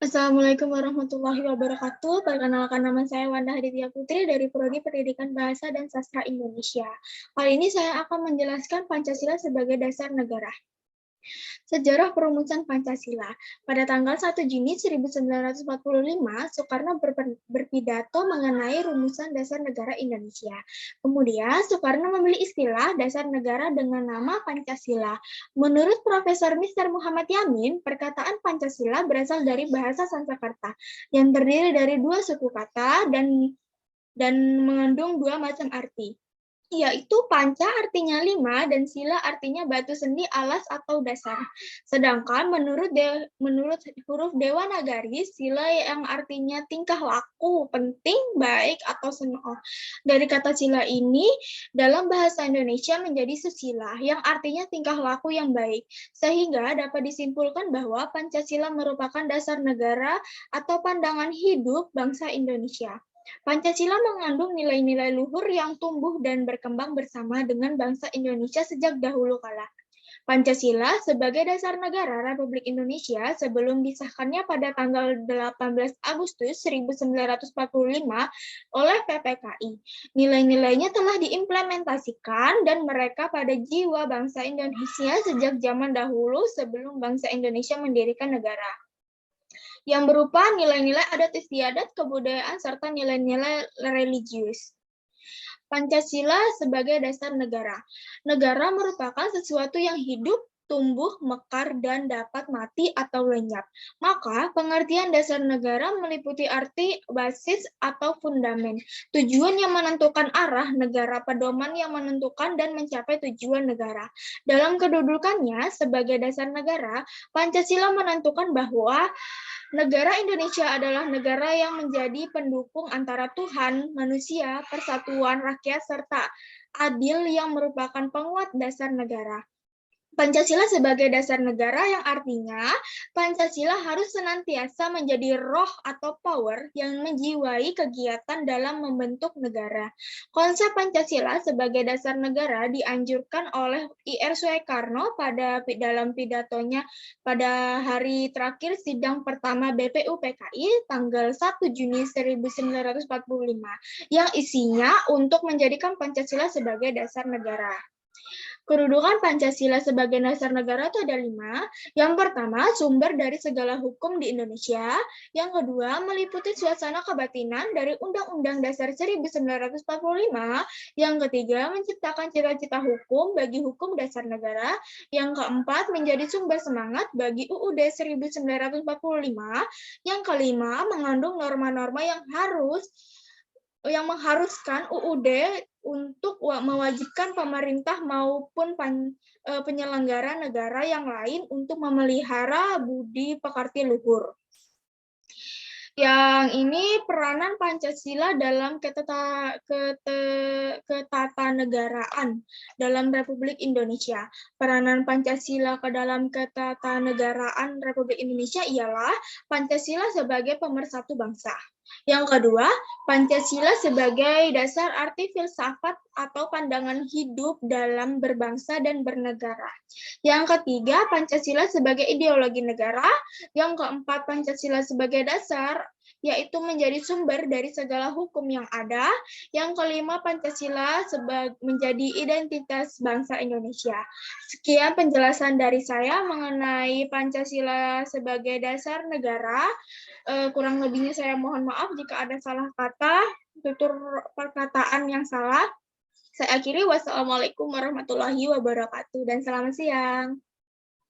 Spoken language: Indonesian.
Assalamualaikum warahmatullahi wabarakatuh. Perkenalkan, nama saya Wanda Haditya Putri dari Prodi Pendidikan Bahasa dan Sastra Indonesia. Kali ini saya akan menjelaskan Pancasila sebagai dasar negara. Sejarah perumusan Pancasila. Pada tanggal 1 Juni 1945, Soekarno berpidato mengenai rumusan dasar negara Indonesia. Kemudian, Soekarno membeli istilah dasar negara dengan nama Pancasila. Menurut Profesor Mr. Muhammad Yamin, perkataan Pancasila berasal dari bahasa Sanskerta yang terdiri dari dua suku kata dan mengandung dua macam arti, yaitu panca artinya 5 dan sila artinya batu sendi, alas atau dasar. Sedangkan menurut huruf Dewanagari, sila yang artinya tingkah laku, penting, baik, atau senonoh. Dari kata sila ini, dalam bahasa Indonesia menjadi susila, yang artinya tingkah laku yang baik. Sehingga dapat disimpulkan bahwa Pancasila merupakan dasar negara atau pandangan hidup bangsa Indonesia. Pancasila mengandung nilai-nilai luhur yang tumbuh dan berkembang bersama dengan bangsa Indonesia sejak dahulu kala. Pancasila sebagai dasar negara Republik Indonesia sebelum disahkannya pada tanggal 18 Agustus 1945 oleh PPKI. Nilai-nilainya telah diimplementasikan dan mereka pada jiwa bangsa Indonesia sejak zaman dahulu sebelum bangsa Indonesia mendirikan negara, yang berupa nilai-nilai adat istiadat, kebudayaan, serta nilai-nilai religius. Pancasila sebagai dasar negara. Negara merupakan sesuatu yang hidup, tumbuh, mekar, dan dapat mati atau lenyap. Maka, pengertian dasar negara meliputi arti basis atau fundamen, tujuan yang menentukan arah negara, pedoman yang menentukan dan mencapai tujuan negara. Dalam kedudukannya sebagai dasar negara, Pancasila menentukan bahwa negara Indonesia adalah negara yang menjadi pendukung antara Tuhan, manusia, persatuan rakyat, serta adil yang merupakan penguat dasar negara. Pancasila sebagai dasar negara yang artinya Pancasila harus senantiasa menjadi roh atau power yang menjiwai kegiatan dalam membentuk negara. Konsep Pancasila sebagai dasar negara dianjurkan oleh Ir Soekarno dalam pidatonya pada hari terakhir sidang pertama BPUPKI tanggal 1 Juni 1945 yang isinya untuk menjadikan Pancasila sebagai dasar negara. Kedudukan Pancasila sebagai dasar negara itu ada 5. Yang pertama, sumber dari segala hukum di Indonesia. Yang kedua, meliputi suasana kebatinan dari Undang-Undang Dasar 1945. Yang ketiga, menciptakan cita-cita hukum bagi hukum dasar negara. Yang keempat, menjadi sumber semangat bagi UUD 1945. Yang kelima, mengandung norma-norma yang mengharuskan UUD untuk mewajibkan pemerintah maupun penyelenggara negara yang lain untuk memelihara budi pekerti luhur. Yang ini peranan Pancasila dalam ketatanegaraan dalam Republik Indonesia. Peranan Pancasila ke dalam ketatanegaraan Republik Indonesia ialah Pancasila sebagai pemersatu bangsa. Yang kedua, Pancasila sebagai dasar arti filsafat atau pandangan hidup dalam berbangsa dan bernegara. Yang ketiga, Pancasila sebagai ideologi negara. Yang keempat, Pancasila sebagai dasar, yaitu menjadi sumber dari segala hukum yang ada. Yang kelima, Pancasila menjadi identitas bangsa Indonesia. Sekian penjelasan dari saya mengenai Pancasila sebagai dasar negara. Kurang lebihnya saya mohon maaf jika ada salah kata, tutur perkataan yang salah. Saya akhiri, wassalamualaikum warahmatullahi wabarakatuh, dan selamat siang.